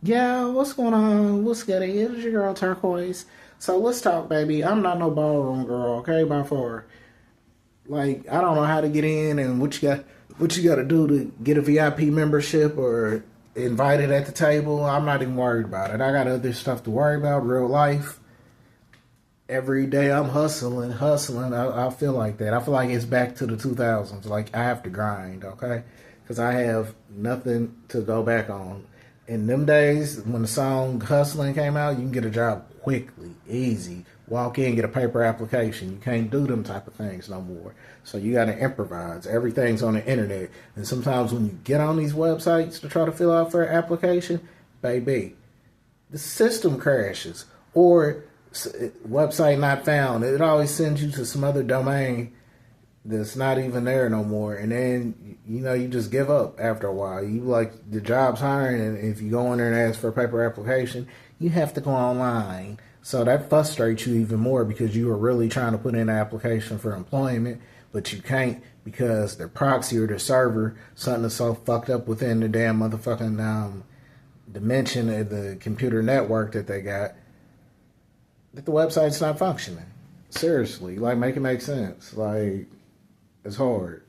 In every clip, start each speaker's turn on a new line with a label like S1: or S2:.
S1: Yeah, what's going on? What's good? It's your girl Turquoise. So let's talk, baby. I'm not no ballroom girl, okay? By far. Like I don't know how to get in and what you got to do to get a VIP membership or invited at the table. I'm not even worried about it. I got other stuff to worry about, real life. Every day I'm hustling, hustling. I feel like that. I feel like it's back to the 2000s. Like I have to grind, okay? Because I have nothing to go back on. In them days, when the song Hustling came out, you can get a job quickly, easy. Walk in, get a paper application. You can't do them type of things no more. So you got to improvise. Everything's on the internet. And sometimes when you get on these websites to try to fill out for an application, baby, the system crashes or website not found. It always sends you to some other domain that's not even there no more. And then, you just give up after a while. You like the job's hiring, and if you go in there and ask for a paper application, you have to go online. So that frustrates you even more because you are really trying to put in an application for employment, but you can't because their proxy or their server, something is so fucked up within the damn motherfucking dimension of the computer network that they got that the website's not functioning. Seriously, like make it make sense. Like it's hard.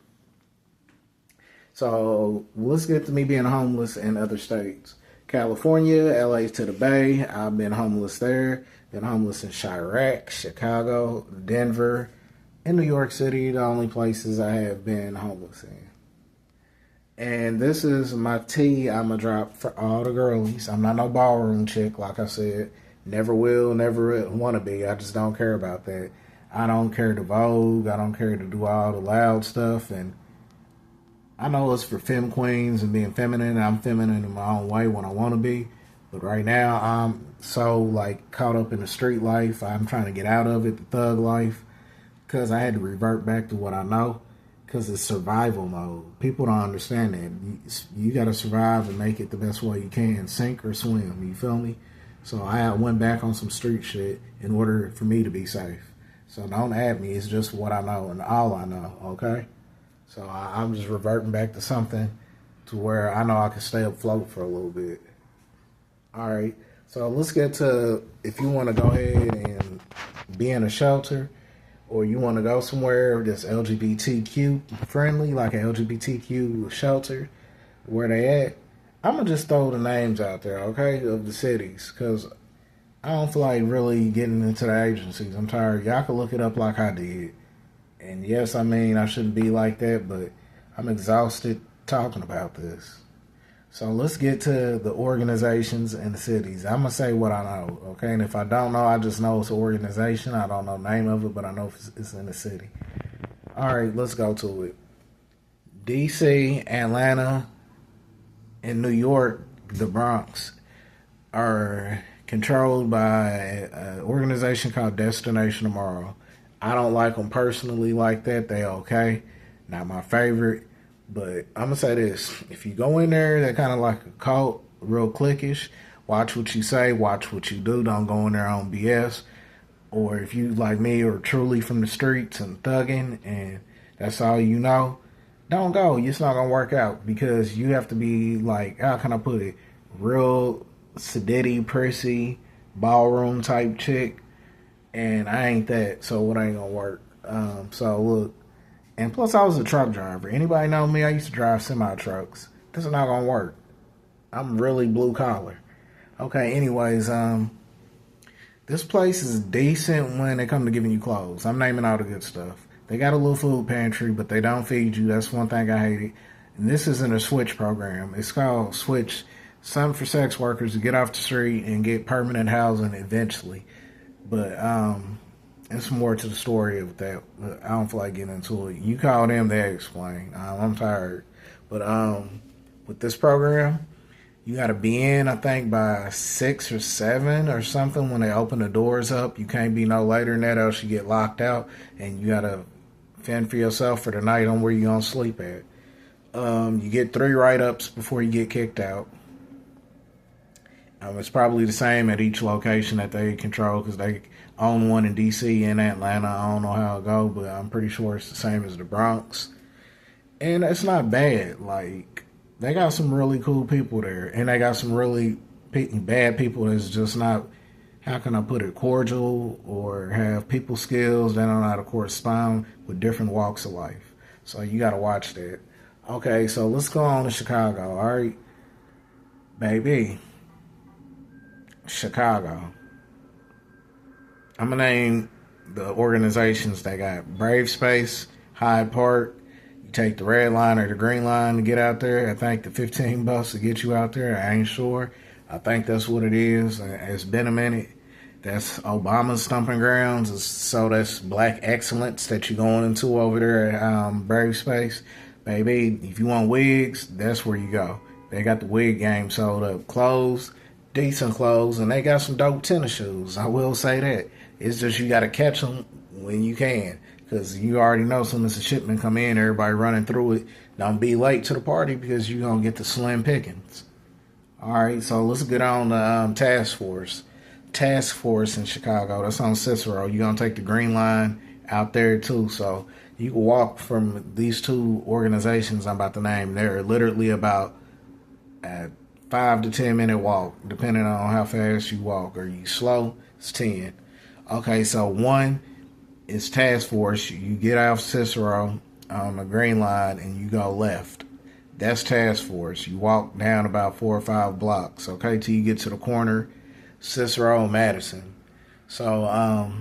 S1: So let's get to me being homeless in other states. California, LA to the Bay. I've been homeless there. Been homeless in Chirac, Chicago, Denver, and New York City. The only places I have been homeless in. And this is my tea I'ma drop for all the girlies. I'm not no ballroom chick, like I said. Never will, never wanna be. I just don't care about that. I don't care to vogue. I don't care to do all the loud stuff. And I know it's for femme queens and being feminine. I'm feminine in my own way when I want to be. But right now, I'm so like caught up in the street life. I'm trying to get out of it, the thug life, because I had to revert back to what I know. Because it's survival mode. People don't understand that. You got to survive and make it the best way you can, sink or swim. You feel me? So I went back on some street shit in order for me to be safe. So don't add me. It's just what I know and all I know. Okay. So I'm just reverting back to something to where I know I can stay afloat for a little bit. All right. So let's get to if you want to go ahead and be in a shelter or you want to go somewhere that's LGBTQ friendly, like an LGBTQ shelter, where they at. I'm gonna just throw the names out there, okay, of the cities, because I don't feel like really getting into the agencies. I'm tired. Y'all can look it up like I did. And yes, I mean, I shouldn't be like that, but I'm exhausted talking about this. So let's get to the organizations and the cities. I'm going to say what I know, okay? And if I don't know, I just know it's an organization. I don't know the name of it, but I know it's in the city. All right, let's go to it. DC, Atlanta, and New York, the Bronx, are controlled by an organization called Destination Tomorrow. I don't like them personally like that. They okay. Not my favorite. But I'm going to say this. If you go in there, they're kind of like a cult, real cliquish. Watch what you say. Watch what you do. Don't go in there on BS. Or if you, like me, are truly from the streets and thugging and that's all you know, don't go. It's not going to work out because you have to be like, how can I put it? Real sedity, prissy, ballroom type chick and I ain't that, so it ain't gonna work. So look, and plus I was a truck driver. Anybody know me? I used to drive semi trucks. This is not gonna work. I'm really blue collar. Okay. Anyways, this place is decent when it come to giving you clothes. I'm naming all the good stuff. They got a little food pantry, but they don't feed you. That's one thing I hated. And this isn't a switch program. It's called Switch, something for sex workers to get off the street and get permanent housing eventually. But it's more to the story of that. But I don't feel like getting into it. You call them, they explain. I'm tired. But with this program, you got to be in, I think, by 6 or 7 or something when they open the doors up. You can't be no later than that, else you get locked out, and you got to fend for yourself for the night on where you're going to sleep at. You get 3 write-ups before you get kicked out. It's probably the same at each location that they control because they own one in DC and Atlanta. I don't know how it go, but I'm pretty sure it's the same as the Bronx. And it's not bad. Like they got some really cool people there, and they got some really bad people that's just not, how can I put it, cordial, or have people skills. They don't know how to correspond with different walks of life. So you got to watch that. Okay, so let's go on to Chicago. All right, baby. Chicago. I'm going to name the organizations they got. Brave Space, Hyde Park. You take the red line or the green line to get out there. I think the 15 bucks to get you out there. I ain't sure. I think that's what it is. It's been a minute. That's Obama's stomping grounds. So that's black excellence that you're going into over there at Brave Space. Baby, if you want wigs, that's where you go. They got the wig game sold up. Clothes, decent clothes, and they got some dope tennis shoes. I will say that. It's just you got to catch them when you can. Because you already know as soon as the shipment come in, everybody running through it. Don't be late to the party because you're going to get the slim pickings. All right, so let's get on the task force. Task force in Chicago. That's on Cicero. You're going to take the green line out there too. So you can walk from these two organizations I'm about to name. They're literally about a 5 to 10 minute walk, depending on how fast you walk. Are you slow? It's 10. Okay, so one is task force. You get off Cicero on the green line and you go left. That's task force. You walk down about 4 or 5 blocks, okay, till you get to the corner, Cicero and Madison. So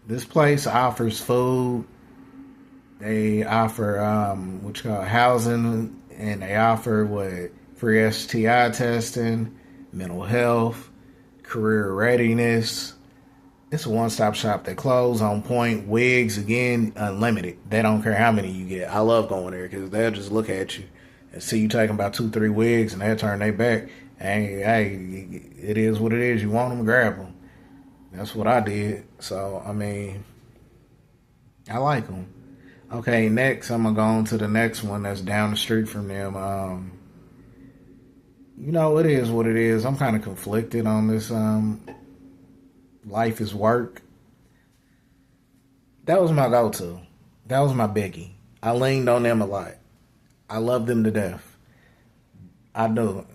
S1: this place offers food. They offer what you call housing, and they offer free STI testing, mental health, career readiness. It's a one-stop shop. They clothes on point, wigs, again, unlimited. They don't care how many you get. I love going there because they'll just look at you and see you taking about 2-3 wigs, and they'll turn their back. Hey, it is what it is. You want them, grab them. That's what I did. So, I mean, I like them. Okay, next, I'm going to go on to the next one that's down the street from them. You know, it is what it is. I'm kind of conflicted on this life is work. That was my go-to. That was my biggie. I leaned on them a lot. I love them to death. I do.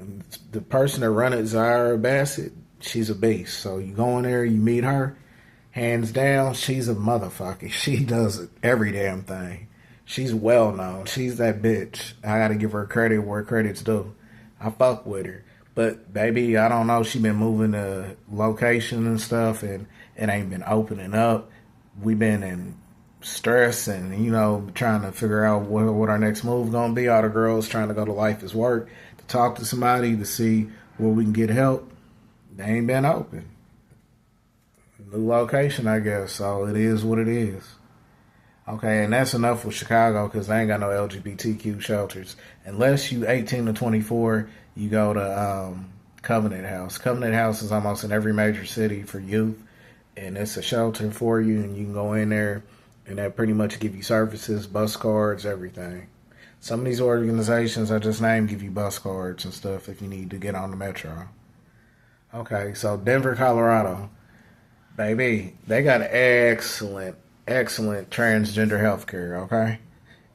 S1: The person that run it, Zara Bassett, she's a beast. So you go in there, you meet her, hands down, she's a motherfucker. She does every damn thing. She's well known. She's that bitch. I gotta give her credit where credit's due. I fuck with her. But baby, I don't know. She been moving to location and stuff, and it ain't been opening up. We been in stress and, you know, trying to figure out what our next move gonna be. All the girls trying to go to Life is Work to talk to somebody to see where we can get help. They ain't been open. New location, I guess. So it is what it is. Okay, and that's enough with Chicago because they ain't got no LGBTQ shelters. Unless you 18 to 24, you go to Covenant House. Covenant House is almost in every major city for youth, and it's a shelter for you, and you can go in there, and they pretty much give you services, bus cards, everything. Some of these organizations I just named give you bus cards and stuff if you need to get on the metro. Okay, so Denver, Colorado. Baby, they got excellent transgender health care, okay?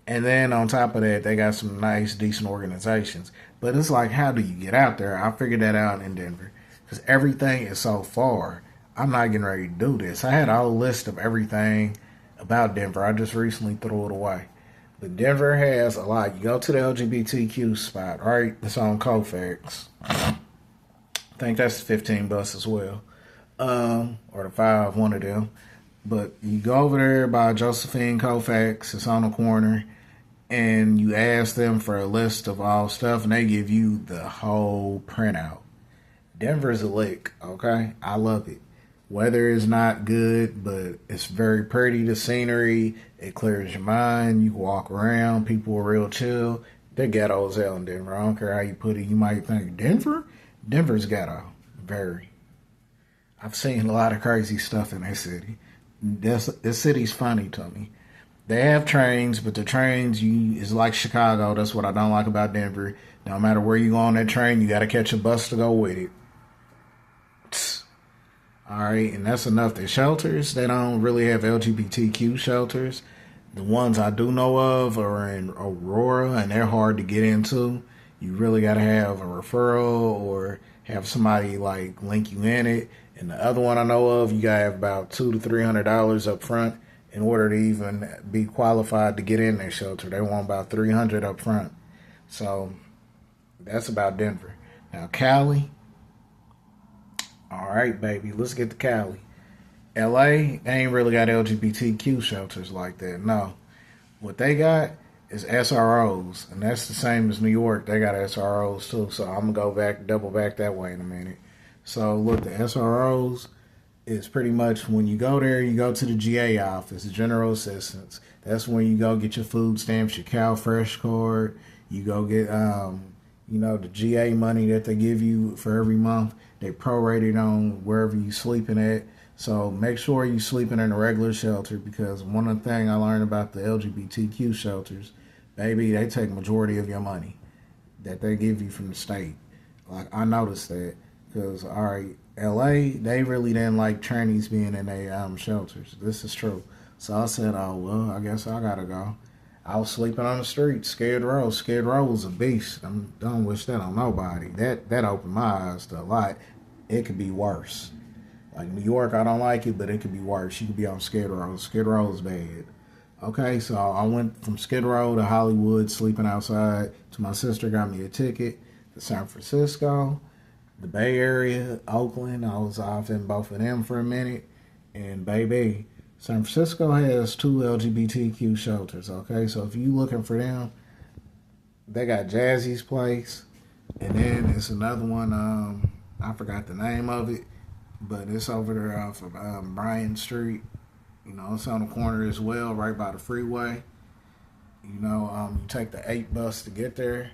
S1: And then on top of that, they got some nice, decent organizations. But it's like, how do you get out there? I figured that out in Denver. Because everything is so far. I'm not getting ready to do this. I had a whole list of everything about Denver. I just recently threw it away. But Denver has a lot. You go to the LGBTQ spot, right? It's on Colfax. I think that's 15 bucks as well. Or the 5, one of them. But you go over there by Josephine Colfax, it's on the corner, and you ask them for a list of all stuff, and they give you the whole printout. Denver's a lick, okay? I love it. Weather is not good, but it's very pretty, the scenery. It clears your mind. You can walk around. People are real chill. They're ghetto as hell in Denver. I don't care how you put it. You might think, Denver? Denver's ghetto. Very. I've seen a lot of crazy stuff in that city. This city's funny to me. They have trains, but the trains is like Chicago. That's what I don't like about Denver. No matter where you go on that train, you got to catch a bus to go with it. All right, and that's enough. The shelters, they don't really have LGBTQ shelters. The ones I do know of are in Aurora, and they're hard to get into. You really got to have a referral or have somebody like link you in it. And the other one I know of, you gotta have about $200 to $300 up front in order to even be qualified to get in their shelter. They want about $300 up front. So that's about Denver. Now Cali, all right, baby, let's get to Cali. LA, they ain't really got LGBTQ shelters like that. No, what they got is SROs, and that's the same as New York. They got SROs too. So I'm gonna go back, double back that way in a minute. So look, the SROs is pretty much when you go there, you go to the GA office, General Assistance. That's when you go get your food stamps, your Cal Fresh card. You go get, the GA money that they give you for every month. They prorate it on wherever you sleeping at. So make sure you sleeping in a regular shelter, because one of the things I learned about the LGBTQ shelters, baby, they take majority of your money that they give you from the state. Like, I noticed that because, all right, LA, they really didn't like trannies being in their shelters. This is true. So I said, oh, well, I guess I gotta go. I was sleeping on the street, Skid Row. Skid Row was a beast. I don't wish that on nobody. That opened my eyes to a lot. It could be worse. Like New York, I don't like it, but it could be worse. You could be on Skid Row. Skid Row is bad. Okay, so I went from Skid Row to Hollywood, sleeping outside, to my sister got me a ticket to San Francisco, the Bay Area, Oakland. I was off in both of them for a minute. And baby, San Francisco has 2 LGBTQ shelters, okay? So if you looking for them, they got Jazzy's Place, and then it's another one, I forgot the name of it, but it's over there off of Bryan Street. It's on the corner as well, right by the freeway. You take the 8 bus to get there.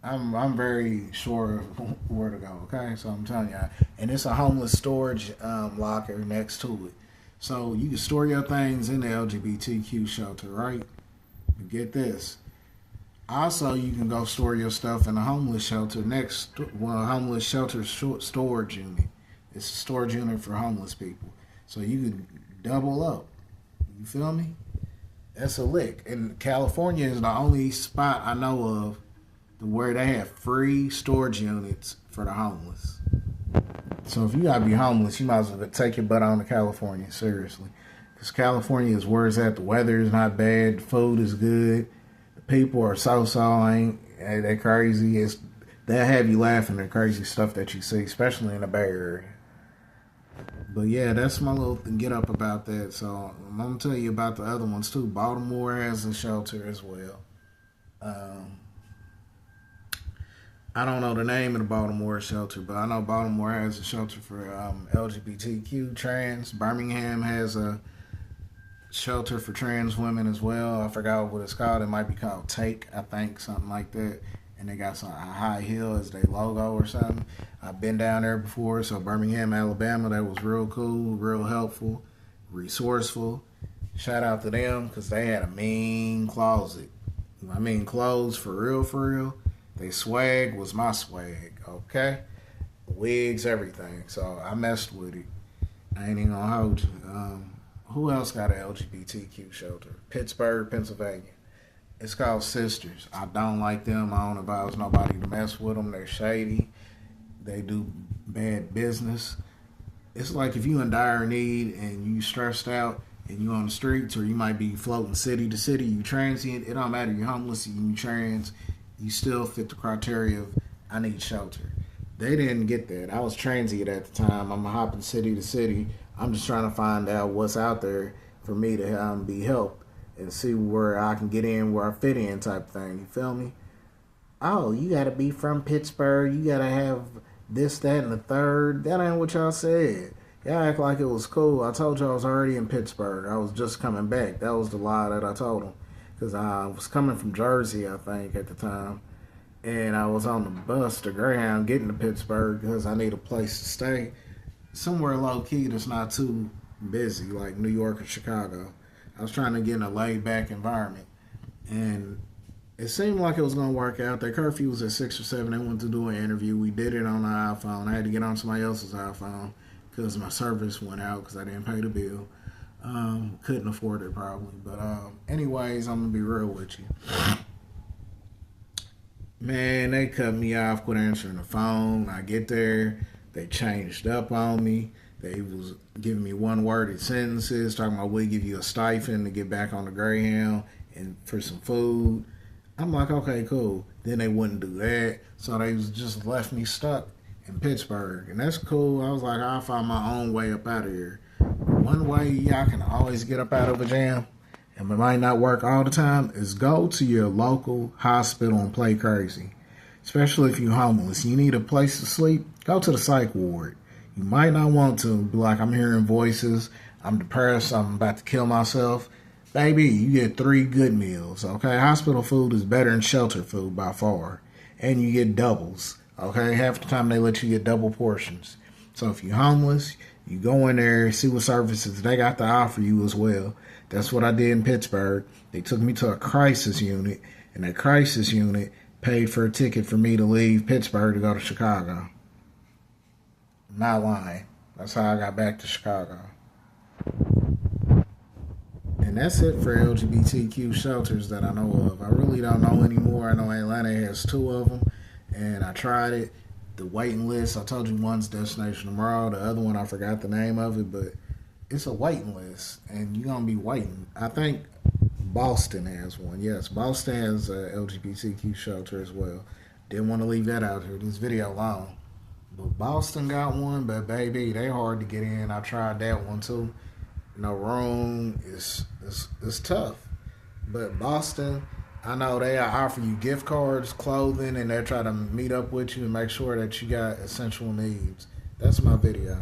S1: I'm very sure where to go, okay? So I'm telling you. And it's a homeless storage locker next to it. So you can store your things in the LGBTQ shelter, right? But get this. Also, you can go store your stuff in a homeless shelter homeless shelter storage unit. It's a storage unit for homeless people. So you can double up. You feel me? That's a lick. And California is the only spot I know of where they have free storage units for the homeless. So if you gotta be homeless, you might as well take your butt on to California, seriously. Because California is where it's at. The weather is not bad. The food is good. The people are so-so. They're crazy. They'll have you laughing at crazy stuff that you see, especially in the Bay Area. But yeah, that's my little get up about that. So I'm going to tell you about the other ones too. Baltimore has a shelter as well. I don't know the name of the Baltimore shelter, but I know Baltimore has a shelter for LGBTQ trans. Birmingham has a shelter for trans women as well. I forgot what it's called. It might be called Take, I think, something like that. And they got a high heel as their logo or something. I've been down there before, so Birmingham, Alabama, that was real cool, real helpful, resourceful. Shout out to them, because they had a mean closet. I mean, clothes for real, for real. They swag was my swag, okay? Wigs, everything. So I messed with it. I ain't even gonna hold you. Who else got an LGBTQ shelter? Pittsburgh, Pennsylvania. It's called Sisters. I don't like them. I don't advise nobody to mess with them. They're shady. They do bad business. It's like if you in dire need and you stressed out and you on the streets, or you might be floating city to city, you transient, it don't matter. You're homeless, you trans, you still fit the criteria of I need shelter. They didn't get that. I was transient at the time. I'm hopping city to city. I'm just trying to find out what's out there for me to be helped and see where I can get in, where I fit in type thing. You feel me? Oh, you got to be from Pittsburgh. You got to have this, that, and the third. That ain't what y'all said. Y'all act like it was cool. I told y'all I was already in Pittsburgh. I was just coming back. That was the lie that I told them. Because I was coming from Jersey, I think, at the time. And I was on the bus to Greyhound getting to Pittsburgh because I need a place to stay. Somewhere low-key that's not too busy, like New York or Chicago. I was trying to get in a laid-back environment. And it seemed like it was going to work out. Their curfew was at 6 or 7. They wanted to do an interview. We did it on the iPhone. I had to get on somebody else's iPhone because my service went out because I didn't pay the bill. Couldn't afford it probably. But anyways, I'm going to be real with you. Man, they cut me off, quit answering the phone. I get there, they changed up on me. They was giving me one-worded sentences, talking about we'll give you a stipend to get back on the Greyhound and for some food. I'm like, okay, cool. Then they wouldn't do that, so they just left me stuck in Pittsburgh, and that's cool. I was like, I'll find my own way up out of here. One way y'all can always get up out of a jam, and it might not work all the time, is go to your local hospital and play crazy. Especially if you're homeless. You need a place to sleep, go to the psych ward. You might not want to be like, I'm hearing voices, I'm depressed, I'm about to kill myself. Baby, you get 3 good meals, okay? Hospital food is better than shelter food by far. And you get doubles, okay? Half the time they let you get double portions. So if you're homeless, you go in there, see what services they got to offer you as well. That's what I did in Pittsburgh. They took me to a crisis unit, and that crisis unit paid for a ticket for me to leave Pittsburgh to go to Chicago. I'm not lying. That's how I got back to Chicago. And that's it for LGBTQ shelters that I know of. I really don't know anymore. I know Atlanta has 2 of them, and I tried it. The waiting list, I told you one's Destination Tomorrow. The other one, I forgot the name of it, but it's a waiting list, and you're going to be waiting. I think Boston has one. Yes, Boston has a LGBTQ shelter as well. Didn't want to leave that out here. This video long. But Boston got one, but baby, they hard to get in. I tried that one too. No room. It's tough. But Boston, I know they offer you gift cards, clothing, and they try to meet up with you and make sure that you got essential needs. That's my video.